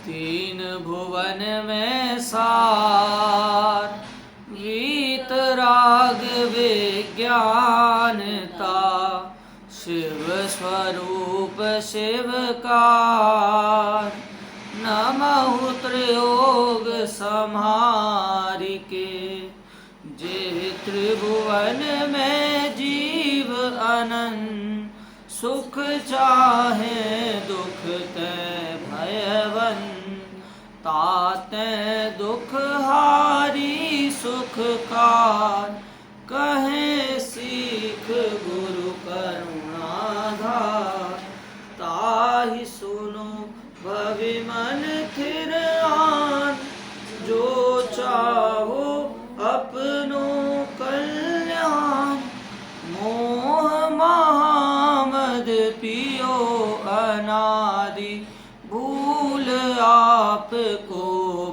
तीन भुवन में सार, गीत राग विज्ञानता, शिव स्वरूप शिवकार। नमः त्रियोग समारिके, जे त्रिभुवन में जीव अनंत, सुख चाहे दुख ते भयवन, ताते दुख हारी सुखकार। कहे सीख गुरु करुणाधार, ताहि सुनो भवि मन थिर आन। जो चाहो अपनो कल्याण, मोह महामद पियो अनादि। भूल आपको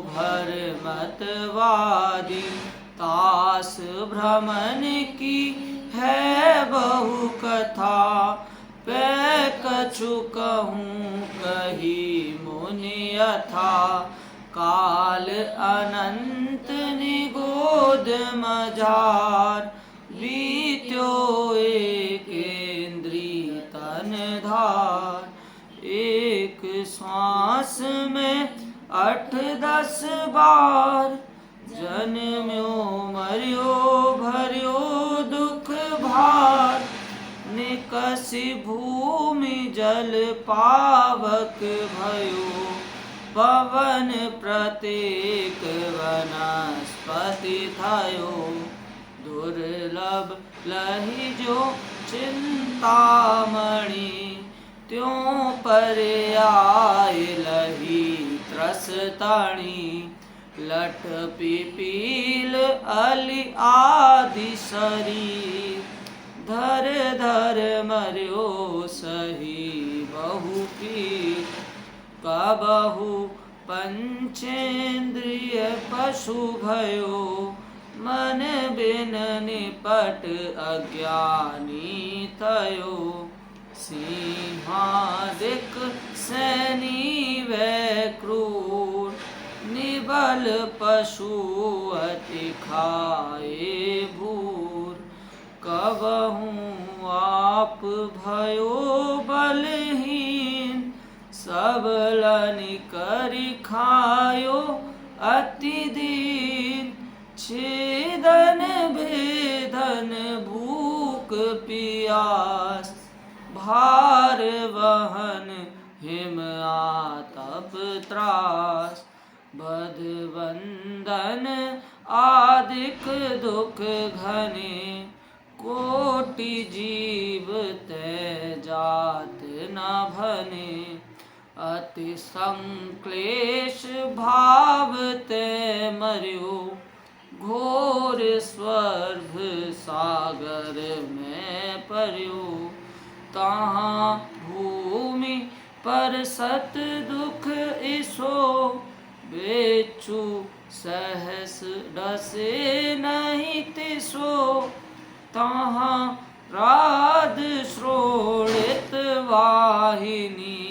भर मतवादी, तास भ्रमण की है बहु कथा। पै कछु कहूँ कही मुनि यथा, काल अनंत निगोद मझार। बीत्यो एक इंद्रिय तन धार, एक श्वास में 8-10 बार। जन्म्यो मर्यो भर्यो दुख भार, निकसि भूमि जल पावक भयो। पवन प्रत्येक वनस्पति थयो, दुर्लभ लहि जो चिंतामणि। त्यों पर आए लही त्रस तणी, लठ पिपील अली आदि शरीर। धर धर मर्यो सही बहु पीर, कबहु पंचेन्द्रिय पशु भयो। मन बिन निपट अज्ञानी तयो, सिंहादिक सैनी वै क्रूर। निबल पशु अति खाए भूर, कबहूँ आप भयो बलहीन। सबलनि करि खायो अति दीन, छेदन भेदन भूख पियास। भार वहन हिम आतप त्रास, बध बंधन आदिक दुख घने। कोटि जीव ते जात न भने, अति संक्लेश भाव ते मर्यो। घोर स्वर्ग सागर में पर्यो, तहाँ भूमि पर सत दुख इसो। बेचु सहस डसे नहीं तिसो, तहाँ राध श्रोणित वाहिनी।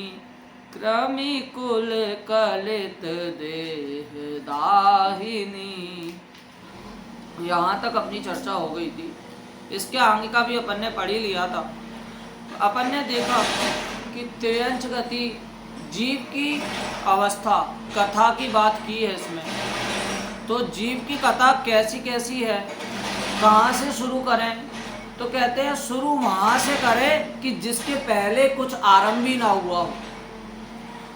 क्रमि कुल कलित देह दाहिनी। यहाँ तक अपनी चर्चा हो गई थी। इसके आगे का भी अपन ने पढ़ ही लिया था। अपन ने देखा कि त्रियंच गति जीव की अवस्था कथा की बात की है इसमें। तो जीव की कथा कैसी कैसी है, कहाँ से शुरू करें? तो कहते हैं शुरू वहाँ से करें कि जिसके पहले कुछ आरंभ ही ना हुआ हो।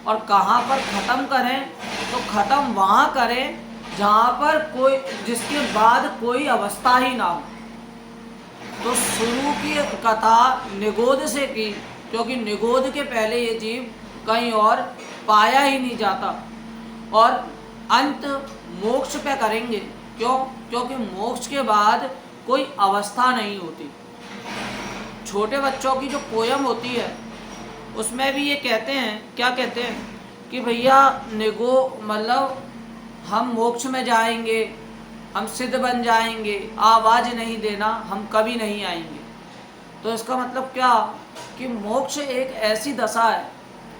और कहाँ पर ख़त्म करें? तो ख़त्म वहाँ करें जहाँ पर कोई, जिसके बाद कोई अवस्था ही ना हो। तो शुरू की कथा निगोद से की, क्योंकि निगोद के पहले ये जीव कहीं और पाया ही नहीं जाता। और अंत मोक्ष पे करेंगे। क्यों? क्योंकि मोक्ष के बाद कोई अवस्था नहीं होती। छोटे बच्चों की जो पोयम होती है उसमें भी ये कहते हैं, क्या कहते हैं कि भैया निगो मतलब हम मोक्ष में जाएंगे, हम सिद्ध बन जाएंगे, आवाज़ नहीं देना, हम कभी नहीं आएंगे। तो इसका मतलब क्या कि मोक्ष एक ऐसी दशा है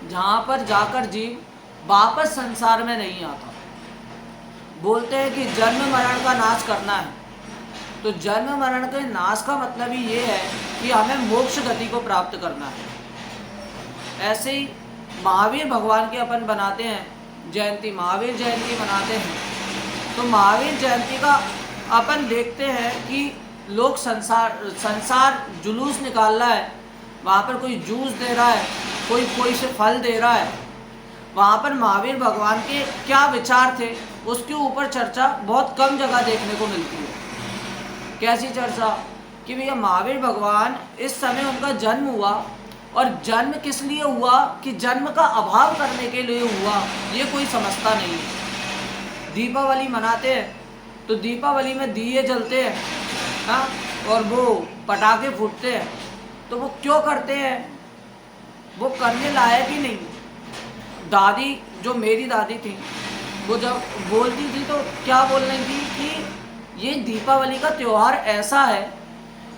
जहाँ पर जाकर जीव वापस संसार में नहीं आता। बोलते हैं कि जन्म मरण का नाश करना है, तो जन्म मरण के नाश का मतलब ही ये है कि हमें मोक्ष गति को प्राप्त करना है। ऐसे ही महावीर भगवान के अपन बनाते हैं जयंती, महावीर जयंती मनाते हैं। तो महावीर जयंती का अपन देखते हैं कि लोग संसार जुलूस निकाल रहा है, वहाँ पर कोई जूस दे रहा है, कोई से फल दे रहा है। वहाँ पर महावीर भगवान के क्या विचार थे उसके ऊपर चर्चा बहुत कम जगह देखने को मिलती है। कैसी चर्चा? कि भैया महावीर भगवान इस समय उनका जन्म हुआ, और जन्म किस लिए हुआ कि जन्म का अभाव करने के लिए हुआ, ये कोई समझता नहीं है। दीपावली मनाते हैं तो दीपावली में दिए जलते हैं, हाँ, और वो पटाखे फूटते हैं, तो वो क्यों करते हैं? वो करने लायक ही नहीं। दादी, जो मेरी दादी थी, वो जब बोलती थी तो क्या बोल रही थी कि ये दीपावली का त्यौहार ऐसा है,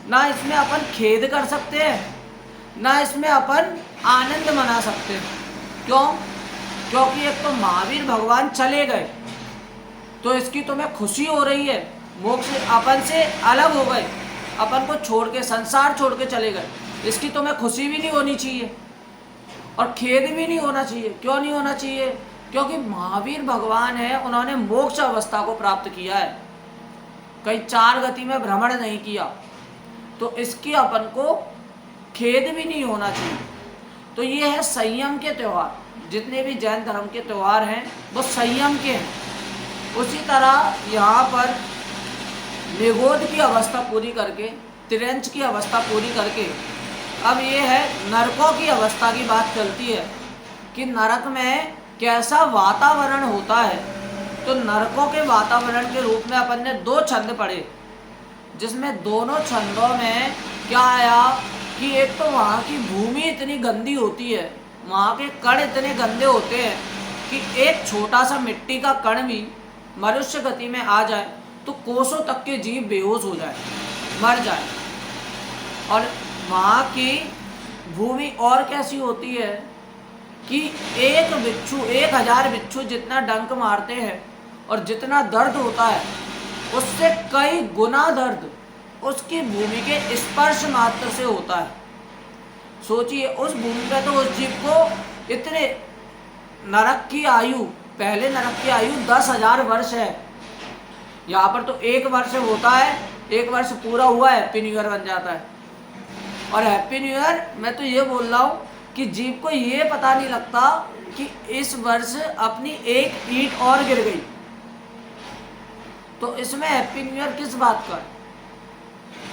ना इसमें अपन खेद कर सकते हैं, ना इसमें अपन आनंद मना सकते हैं। क्यों? क्योंकि एक तो महावीर भगवान चले गए, तो इसकी तुम्हें खुशी हो रही है, मोक्ष अपन से अलग हो गए, अपन को छोड़ के, संसार छोड़ के चले गए, इसकी तुम्हें खुशी भी नहीं होनी चाहिए और खेद भी नहीं होना चाहिए। क्यों नहीं होना चाहिए? क्योंकि महावीर भगवान है, उन्होंने मोक्ष अवस्था को प्राप्त किया है, कहीं 4 गति में भ्रमण नहीं किया, तो इसकी अपन को खेद भी नहीं होना चाहिए। तो ये है संयम के त्यौहार। जितने भी जैन धर्म के त्यौहार हैं वो संयम के हैं। उसी तरह यहाँ पर निगोद की अवस्था पूरी करके, तिरंच की अवस्था पूरी करके, अब ये है नरकों की अवस्था की बात चलती है कि नरक में कैसा वातावरण होता है। तो नरकों के वातावरण के रूप में अपन ने 2 छंद पढ़े, जिसमें दोनों छंदों में क्या आया कि एक तो वहाँ की भूमि इतनी गंदी होती है, वहाँ के कण इतने गंदे होते हैं कि एक छोटा सा मिट्टी का कण भी मनुष्य गति में आ जाए तो कोसों तक के जीव बेहोश हो जाए, मर जाए। और वहाँ की भूमि और कैसी होती है कि एक बिच्छू 1000 बिच्छू जितना डंक मारते हैं और जितना दर्द होता है, उससे कई गुना दर्द उसकी भूमि के स्पर्श मात्र से होता है। सोचिए, उस भूमि पे तो उस जीव को इतने नरक की आयु, पहले नरक की आयु 10,000 वर्ष है। यहाँ पर तो 1 वर्ष होता है, 1 वर्ष पूरा हुआ हैप्पी न्यू ईयर बन जाता है। और हैप्पी न्यू ईयर, मैं तो ये बोल रहा हूँ कि जीव को ये पता नहीं लगता कि इस वर्ष अपनी एक ईंट और गिर गई, तो इसमें हैप्पी न्यू ईयर किस बात का?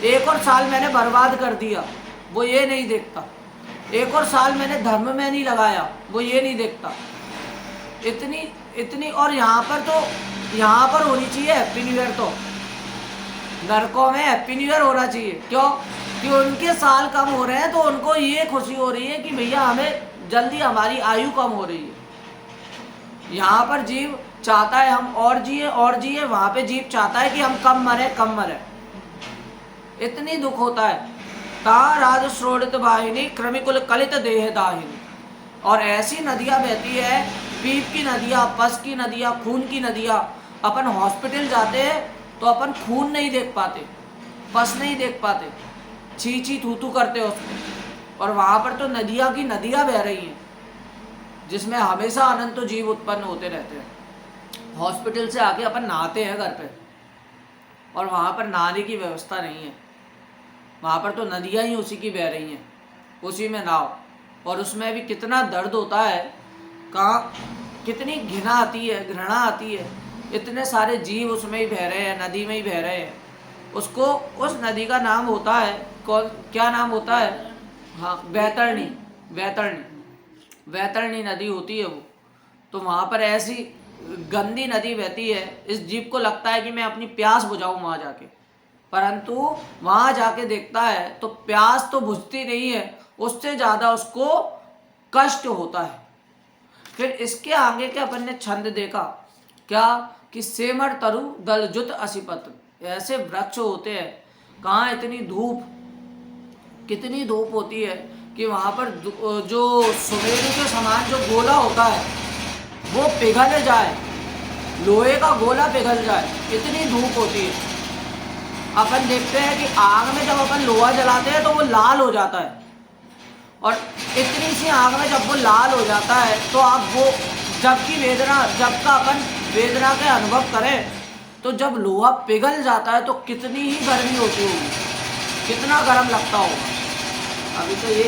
1 और साल मैंने बर्बाद कर दिया, वो ये नहीं देखता। 1 और साल मैंने धर्म में नहीं लगाया, वो ये नहीं देखता। इतनी और यहाँ पर होनी चाहिए हैप्पी न्यू ईयर। तो नरकों में हैप्पी न्यू ईयर होना चाहिए। क्यों? कि उनके साल कम हो रहे हैं, तो उनको ये खुशी हो रही है कि भैया हमें जल्दी हमारी आयु कम हो रही है। यहाँ पर जीव चाहता है हम और जिए, वहाँ पे जीव चाहता है कि हम कम मरे। इतनी दुख होता है। ता राज श्रोणित वाहिनी क्रमिकुल कलित देह दाहिनी। और ऐसी नदियाँ बहती है, पीप की नदियाँ, पस की नदियाँ, खून की नदियाँ। अपन हॉस्पिटल जाते हैं तो अपन खून नहीं देख पाते, पस नहीं देख पाते, छी थू थू करते उसमें। और वहाँ पर तो नदियाँ की नदियाँ बह रही हैं, जिसमें हमेशा अनंत जीव उत्पन्न होते रहते हैं। हॉस्पिटल से आके अपन नहाते हैं घर पे, और वहाँ पर नहाने की व्यवस्था नहीं है। वहाँ पर तो नदियाँ ही उसी की बह रही हैं, उसी में नाव। और उसमें भी कितना दर्द होता है, कहाँ कितनी घृणा आती है। इतने सारे जीव उसमें ही बह रहे हैं, नदी में ही बह रहे हैं। उसको, उस नदी का नाम होता है, क्या नाम होता है? हाँ, वैतरणी नदी होती है वो। तो वहाँ पर ऐसी गंदी नदी बहती है, इस जीव को लगता है कि मैं अपनी प्यास बुझाऊँ वहाँ जाके, परंतु वहाँ जाके देखता है तो प्यास तो बुझती नहीं है, उससे ज़्यादा उसको कष्ट होता है। फिर इसके आगे के अपन ने छंद देखा क्या कि सेमर तरु दलजुत असिपत्र। ऐसे वृक्ष होते हैं, कहाँ कितनी धूप होती है कि वहाँ पर जो सुमेरु के समान जो गोला होता है, वो पिघल जाए, लोहे का गोला पिघल जाए, इतनी धूप होती है। अपन देखते हैं कि आग में जब अपन लोहा जलाते हैं तो वो लाल हो जाता है, और इतनी सी आग में जब वो लाल हो जाता है तो आप वो जब का अपन वेदना के अनुभव करें, तो जब लोहा पिघल जाता है तो कितनी ही गर्मी होती होगी, कितना गर्म लगता होगा। अभी तो ये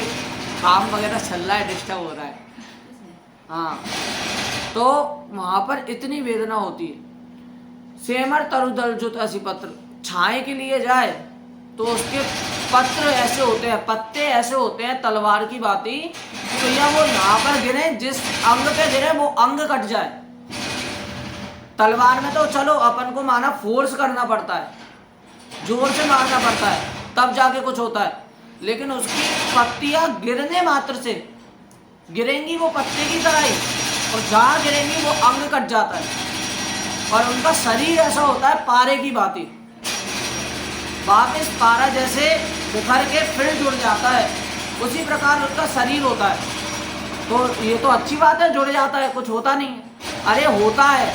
काम वगैरह चल रहा है, डिस्टर्ब हो रहा है। हाँ, तो वहाँ पर इतनी वेदना होती है। सेमर तरुदल जुत असी पत्र, छाए के लिए जाए तो उसके पत्र ऐसे होते हैं, पत्ते ऐसे होते हैं तलवार की भांति, तो या वो यहाँ पर गिरे, जिस अंग पे गिरे वो अंग कट जाए। तलवार में तो चलो अपन को माना फोर्स करना पड़ता है, जोर से मारना पड़ता है, तब जाके कुछ होता है, लेकिन उसकी पत्तियां गिरने मात्र से गिरेंगी वो पत्ते की तरह ही, और जहाँ गिरेंगी वो अंग कट जाता है, और उनका शरीर ऐसा होता है पारे की भांति, वापिस पारा जैसे बिखर के फिर जुड़ जाता है, उसी प्रकार उसका शरीर होता है। तो ये तो अच्छी बात है, जुड़ जाता है, कुछ होता नहीं है। अरे होता है,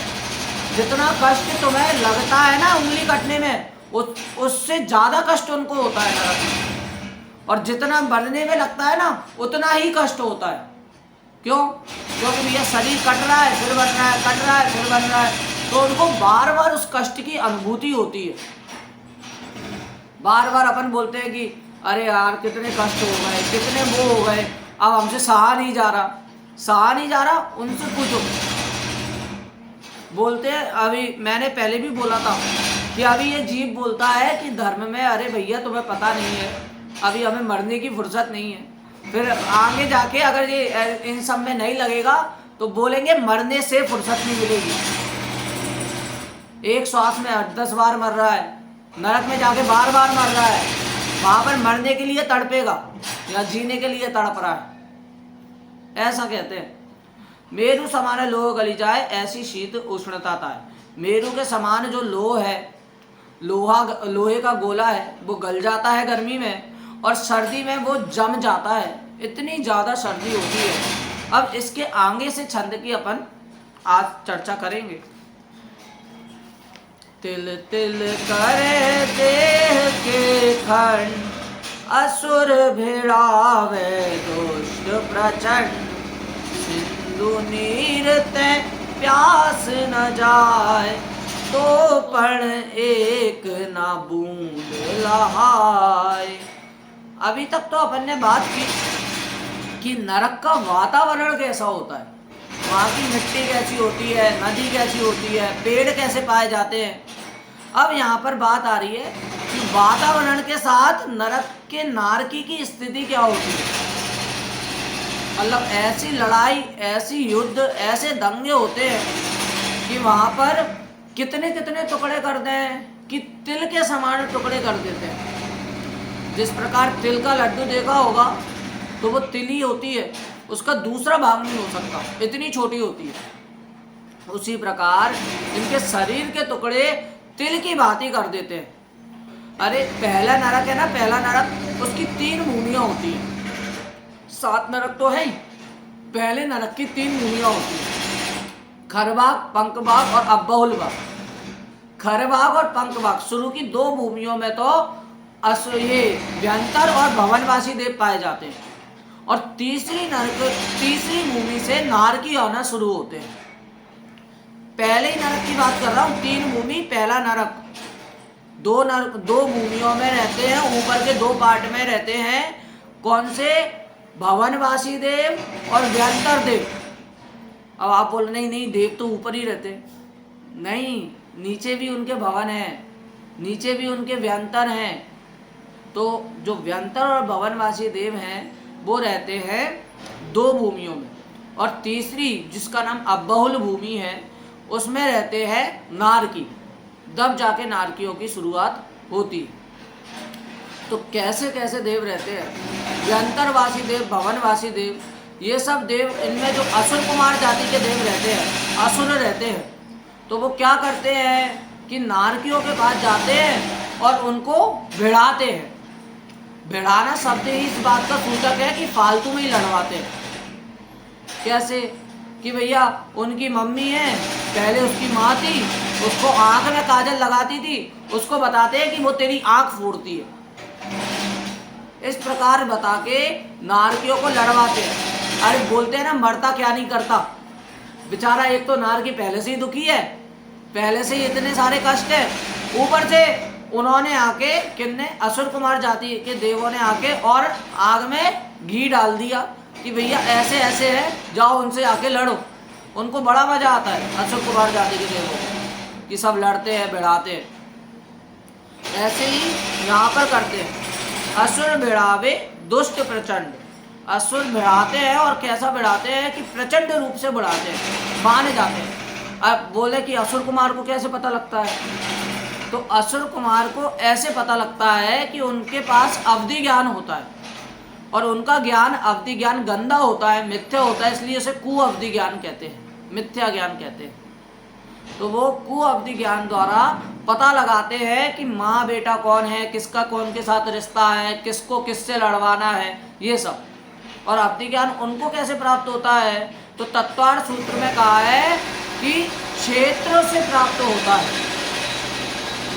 जितना कष्ट तुम्हें लगता है ना उंगली कटने में, उससे ज़्यादा कष्ट उनको होता है नरक में, और जितना बनने में लगता है ना उतना ही कष्ट होता है। क्यों? क्योंकि भैया शरीर कट रहा है फिर बन रहा है, कट रहा है फिर बन रहा है, तो उनको बार बार उस कष्ट की अनुभूति होती है। बार बार अपन बोलते हैं कि अरे यार कितने कष्ट हो गए, कितने वो हो गए, अब हमसे सहा नहीं जा रहा, उनसे पूछो। बोलते हैं, अभी मैंने पहले भी बोला था कि अभी ये जीव बोलता है कि धर्म में, अरे भैया तुम्हें पता नहीं है, अभी हमें मरने की फुर्सत नहीं है। फिर आगे जाके अगर ये इन सब में नहीं लगेगा तो बोलेंगे मरने से फुर्सत नहीं मिलेगी। एक श्वास में 8-10 बार मर रहा है, नरक में जाके बार बार मर रहा है, वहां पर मरने के लिए तड़पेगा या जीने के लिए तड़प रहा है। ऐसा कहते हैं। मेरु समान लोह गली जाए, ऐसी शीत उष्णता है। मेरु के समान जो लोह है, लोहे का गोला है, वो गल जाता है गर्मी में, और सर्दी में वो जम जाता है, इतनी ज़्यादा सर्दी होती है। अब इसके आगे से छंद की अपन आज चर्चा करेंगे। तिल तिल करे देह के खंड, असुर भिड़ावे दुष्ट प्रचंड, सिंधु नीर ते प्यास न जाए, तो पण एक ना बूंद लहाए। अभी तक तो अपन ने बात की कि नरक का वातावरण कैसा होता है, वहाँ की मिट्टी कैसी होती है, नदी कैसी होती है, पेड़ कैसे पाए जाते हैं। अब यहाँ पर बात आ रही है कि वातावरण के साथ नरक के नारकी की स्थिति क्या होती है। मतलब ऐसी लड़ाई, ऐसी युद्ध, ऐसे दंगे होते हैं कि वहाँ पर कितने कितने टुकड़े कर दें कि तिल के समान टुकड़े कर देते हैं। जिस प्रकार तिल का लड्डू देखा होगा तो वो तिली होती है, उसका दूसरा भाग नहीं हो सकता, इतनी छोटी होती है। उसी प्रकार इनके शरीर के टुकड़े तिल की भांति कर देते हैं। अरे पहला नरक है ना, पहला नरक, उसकी 3 भूमियाँ होती हैं। 7 नरक तो है ही, पहले नरक की 3 भूमियाँ होती हैं, खरबाग, पंकबाग और अब्बहुल बाग। खरबाग और पंकबाग शुरू की 2 भूमियों में तो ये व्यंतर और भवनवासी देव पाए जाते हैं, और तीसरी भूमि से नारकी आना शुरू होते हैं। पहले ही नरक की बात कर रहा हूँ, 3 भूमि, पहला नरक। 2 भूमियों में रहते हैं, ऊपर के 2 पार्ट में रहते हैं। कौन से? भवनवासी देव और व्यंतर देव। अब आप बोल नहीं नहीं देव तो ऊपर ही रहते, नहीं, नीचे भी उनके भवन हैं, नीचे भी उनके व्यंतर हैं। तो जो व्यंतर और भवनवासी देव हैं वो रहते हैं 2 भूमियों में, और तीसरी जिसका नाम अब्बहुल भूमि है उसमें रहते हैं नारकी। तब जाके नारकियों की शुरुआत होती। तो कैसे कैसे देव रहते हैं? व्यंतरवासी देव, भवनवासी देव, ये सब देव, इनमें जो असुर कुमार जाति के देव रहते हैं, असुर रहते हैं, तो वो क्या करते हैं कि नारकियों के पास जाते हैं और उनको भिड़ाते हैं। भिड़ाना शब्द ही इस बात का सूचक है कि फालतू में ही लड़वाते हैं। कैसे? कि भैया उनकी मम्मी है, पहले उसकी माँ थी, उसको आंख में काजल लगाती थी, उसको बताते हैं कि वो तेरी आंख फोड़ती है। इस प्रकार बता के नारकियों को लड़वाते हैं। अरे बोलते हैं ना, मरता क्या नहीं करता। बेचारा एक तो नारकी पहले से ही दुखी है, पहले से ही इतने सारे कष्ट है, ऊपर से उन्होंने आके, किन्ने, असुर कुमार जाति के देवों ने आके और आग में घी डाल दिया कि भैया ऐसे ऐसे है, जाओ उनसे आके लड़ो। उनको बड़ा मजा आता है असुर कुमार जाति के देवों को कि सब लड़ते हैं, भिड़ाते हैं। ऐसे ही यहाँ पर करते हैं, असुर भिड़ावे दुष्ट प्रचंड। असुर भिड़ाते हैं, और कैसा भिड़ाते हैं कि प्रचंड रूप से भिड़ाते हैं, माने जाते हैं। अब बोले कि असुर कुमार को कैसे पता लगता है, तो असुर कुमार को ऐसे पता लगता है कि उनके पास अवधि ज्ञान होता है, और उनका ज्ञान अवधि ज्ञान गंदा होता है, मिथ्या होता है, इसलिए उसे कुअवधि ज्ञान कहते हैं, मिथ्या ज्ञान कहते हैं। तो वो कुअवधि ज्ञान द्वारा पता लगाते हैं कि माँ बेटा कौन है, किसका कौन के साथ रिश्ता है, किसको किससे लड़वाना है, ये सब। और अवधि ज्ञान उनको कैसे प्राप्त होता है, तो तत्वार्थ सूत्र में कहा है कि क्षेत्र से प्राप्त होता है।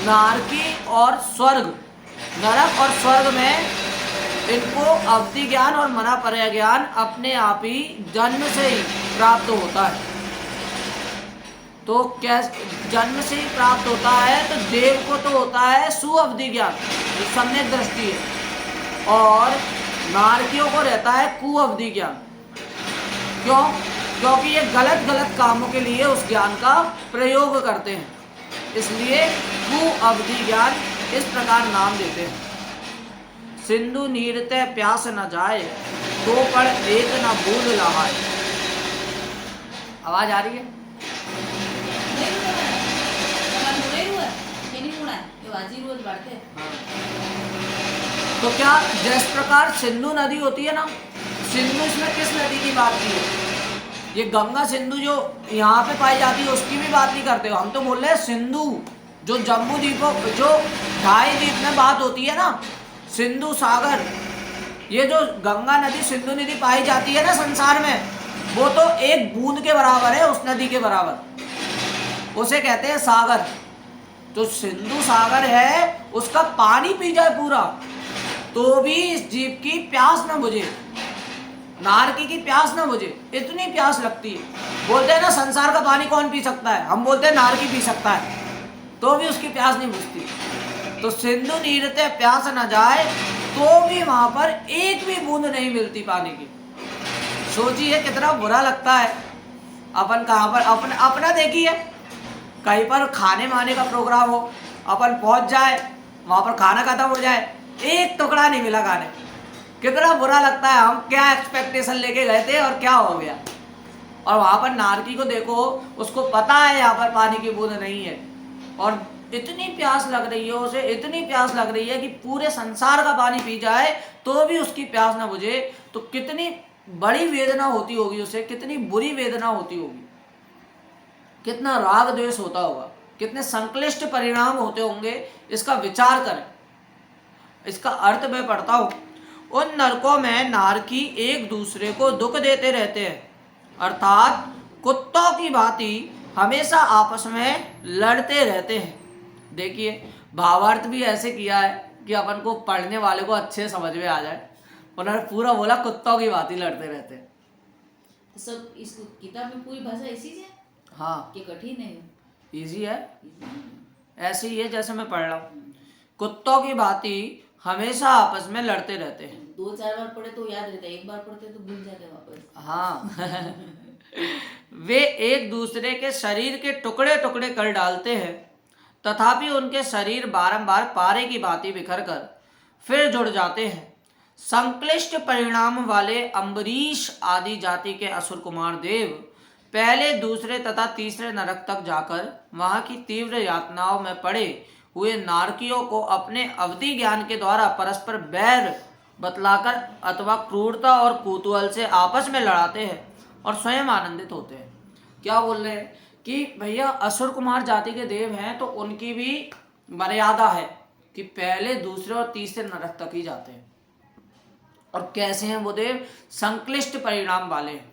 नारकी और स्वर्ग, नरक और स्वर्ग में इनको अवधि ज्ञान और मनापर्य ज्ञान अपने आप ही जन्म से ही प्राप्त होता है। तो कैसे जन्म से ही प्राप्त होता है, तो देव को तो होता है सुअवधि ज्ञान, सम्यक दृष्टि है, और नारकियों को रहता है कुअवधि ज्ञान। क्यों? क्योंकि ये गलत गलत कामों के लिए उस ज्ञान का प्रयोग करते हैं, इसलिए कुअवधि ज्ञान इस प्रकार नाम देते हैं। सिंधु नीरते प्यास न जाए, तो पर एक न बूंद लहाए। आवाज आ रही है? तो क्या जिस प्रकार सिंधु नदी होती है ना, सिंधु इसमें किस नदी की बात की है? ये गंगा सिंधु जो यहाँ पे पाई जाती है उसकी भी बात नहीं करते हो, हम तो बोल रहे हैं सिंधु, जो जम्बू द्वीपों, जो ढाई द्वीप में बात होती है ना, सिंधु सागर, ये जो गंगा नदी सिंधु नदी पाई जाती है ना संसार में, वो तो एक बूंद के बराबर है, उस नदी के बराबर, उसे कहते हैं सागर। तो सिंधु सागर है, उसका पानी पी जाए पूरा तो भी इस जीव की प्यास न बुझे, नारकी की प्यास न बुझे, इतनी प्यास लगती है। बोलते हैं ना संसार का पानी कौन पी सकता है, हम बोलते हैं नारकी पी सकता है, तो भी उसकी प्यास नहीं बुझती। तो सिंधु नीरते प्यास न जाए, तो भी वहां पर एक भी बूंद नहीं मिलती पानी की। सोचिए कितना बुरा लगता है। अपन कहाँ पर अपना देखिए, कहीं पर खाने माने का प्रोग्राम हो, अपन पहुंच जाए, वहां पर खाना खत्म हो जाए, एक टुकड़ा नहीं मिला खाने, कितना बुरा लगता है। हम क्या एक्सपेक्टेशन लेके गए थे और क्या हो गया। और वहां पर नारकी को देखो, उसको पता है यहाँ पर पानी की बूंद नहीं है, और इतनी प्यास लग रही है उसे, इतनी प्यास लग रही है कि पूरे संसार का पानी पी जाए तो भी उसकी प्यास ना बुझे। तो कितनी बड़ी वेदना होती होगी उसे, कितनी बुरी वेदना होती होगी, कितना राग द्वेष होता होगा, कितने संक्लिष्ट परिणाम होते होंगे, इसका विचार करें। इसका अर्थ मैं पढ़ता हूं, उन नरकों में नारकी एक दूसरे को दुख देते रहते हैं, अर्थात कुत्तों की भांति हमेशा आपस में लड़ते रहते हैं। देखिए भावार्थ भी ऐसे किया है कि अपन को पढ़ने वाले को अच्छे समझ में आ जाए। उन्होंने पूरा बोला कुत्तों की भांति लड़ते रहते हैं। सब इस किताब में पूरी भाषा इसी है? हाँ, कि कठिन है? इजी है, ऐसे ही है जैसे मैं पढ़ रहा हूँ। कुत्तों की भांति हमेशा आपस में लड़ते रहते हैं। 2-4 बार पढ़े तो याद रहता है, एक बार पढ़ते तो भूल जाते वापस। हाँ वे एक दूसरे के शरीर के टुकड़े टुकड़े कर डालते हैं, तथापि उनके शरीर बारंबार पारे की भांति बिखर कर फिर जुड़ जाते हैं। संक्लिष्ट परिणाम वाले अम्बरीश आदि जाति के असुर कुमार देव पहले, दूसरे तथा तीसरे नरक तक जाकर वहां की तीव्र यातनाओं में पड़े हुए नारकियों को अपने अवधि ज्ञान के द्वारा परस्पर बैर बतलाकर अथवा क्रूरता और कुतूहल से आपस में लड़ाते हैं और स्वयं आनंदित होते हैं। क्या बोल रहे हैं कि भैया असुर कुमार जाति के देव हैं तो उनकी भी मर्यादा है कि पहले, दूसरे और तीसरे नरक तक ही जाते हैं। और कैसे हैं वो देव? संक्लिष्ट परिणाम वाले हैं।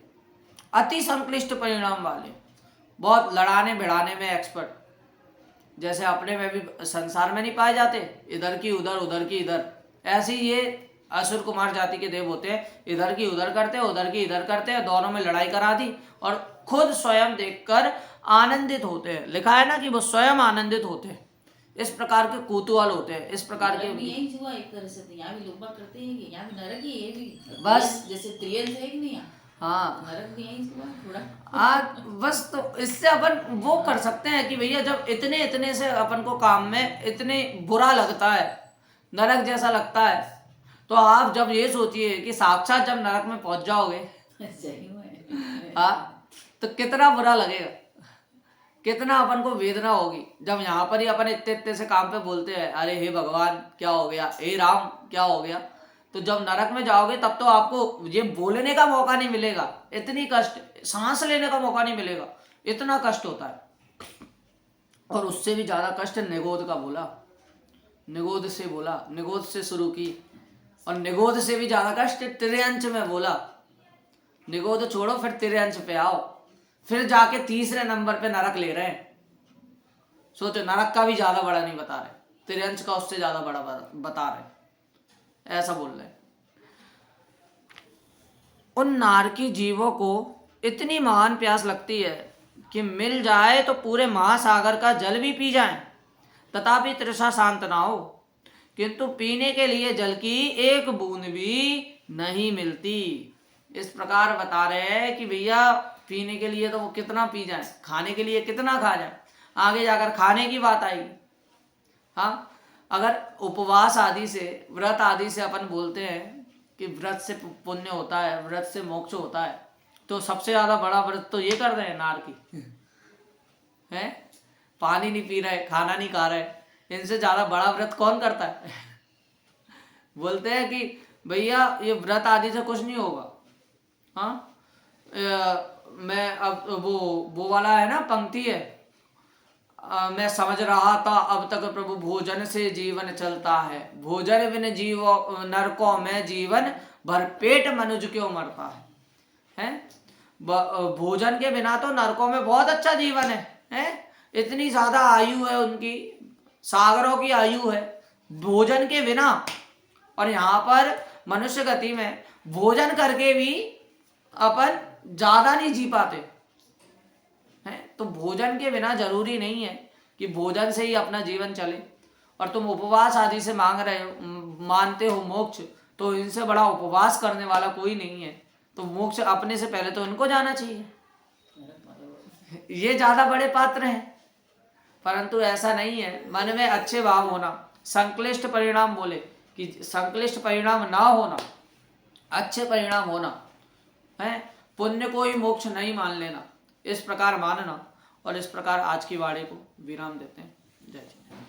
अति संक्लिष्ट परिणाम वाले, बहुत लड़ाने भिड़ाने में एक्सपर्ट, जैसे अपने में भी संसार में नहीं पाए जाते, इधर की उधर उधर की इधर, ऐसे ही ये असुर कुमार जाति के देव होते हैं, इधर की उधर करते हैं, उधर की इधर करते हैं, दोनों में लड़ाई करा दी और खुद स्वयं देखकर आनंदित होते हैं। लिखा है ना कि वो स्वयं आनंदित होते हैं। इस प्रकार के कुतूहल होते हैं, इस प्रकार के। नरक भी यही हुआ एक तरह से, तो यहाँ भी लोग बात करते हैं कि यहाँ भी नरक ही है, ये भी बस। जैसे त्रियंश है कि नहीं यहाँ, हाँ नरक भी यही हुआ थोड़ा। बस तो इससे अपन वो कर सकते हैं कि भैया जब इतने इतने से अपन को काम में इतने बुरा लगता है, नरक जैसा लगता है, तो आप जब ये सोचिए कि साक्षात जब नरक में पहुंच जाओगे, सही में हाँ, तो कितना बुरा लगेगा, कितना अपन को वेदना होगी। जब यहाँ पर ही अपन इतने इतने से काम पे बोलते हैं, अरे हे भगवान क्या हो गया, हे राम क्या हो गया, तो जब नरक में जाओगे तब तो आपको ये बोलने का मौका नहीं मिलेगा, इतनी कष्ट, सांस लेने का मौका नहीं मिलेगा, इतना कष्ट होता है। और उससे भी ज्यादा कष्ट निगोद का बोला, निगोद से बोला, निगोद से शुरू की, और निगोद से भी ज्यादा कष्ट तिर्यंच में बोला। निगोद छोड़ो, फिर तिर्यंच पे आओ, फिर जाके तीसरे नंबर पे नरक ले रहे हैं। सोचो, नरक का भी ज्यादा बड़ा नहीं बता रहे, तिर्यंच का उससे ज्यादा बड़ा बता रहे, ऐसा बोल रहे हैं। उन नारकी जीवों को इतनी महान प्यास लगती है कि मिल जाए तो पूरे महासागर का जल भी पी जाएं, तथापि तृषा शांत ना हो, किंतु पीने के लिए जल की एक बूंद भी नहीं मिलती। इस प्रकार बता रहे हैं कि भैया पीने के लिए तो वो कितना पी जाए, खाने के लिए कितना खा जाए, आगे जाकर खाने की बात आएगी। हाँ, अगर उपवास आदि से, व्रत आदि से अपन बोलते हैं कि व्रत से पुण्य होता है, व्रत से मोक्ष होता है, तो सबसे ज्यादा बड़ा व्रत तो ये कर रहे हैं नार की है, पानी नहीं पी रहे, खाना नहीं खा रहे, इनसे ज्यादा बड़ा व्रत कौन करता है बोलते हैं कि भैया ये व्रत आदि से कुछ नहीं होगा। हाँ, मैं अब वो वाला है ना, पंक्ति है, मैं समझ रहा था अब तक प्रभु भोजन से जीवन चलता है, भोजन बिन जीव नरकों में जीवन, भर पेट मनुज क्यों मरता है? भोजन के बिना तो नरकों में बहुत अच्छा जीवन है? इतनी ज्यादा आयु है उनकी, सागरों की आयु है भोजन के बिना, और यहाँ पर मनुष्य गति में भोजन करके भी अपन ज्यादा नहीं जी पाते हैं। तो भोजन के बिना जरूरी नहीं है कि भोजन से ही अपना जीवन चले, और तुम उपवास आदि से मांग रहे हो, मानते हो मोक्ष, तो इनसे बड़ा उपवास करने वाला कोई नहीं है, तो मोक्ष अपने से पहले तो इनको जाना चाहिए, ये ज्यादा बड़े पात्र हैं। परंतु ऐसा नहीं है, मन में अच्छे भाव होना, संक्लिष्ट परिणाम बोले कि संक्लिष्ट परिणाम ना होना, अच्छे परिणाम होना है, पुण्य को ही मोक्ष नहीं मान लेना, इस प्रकार मानना। और इस प्रकार आज की वाणी को विराम देते हैं। जय श्री राम।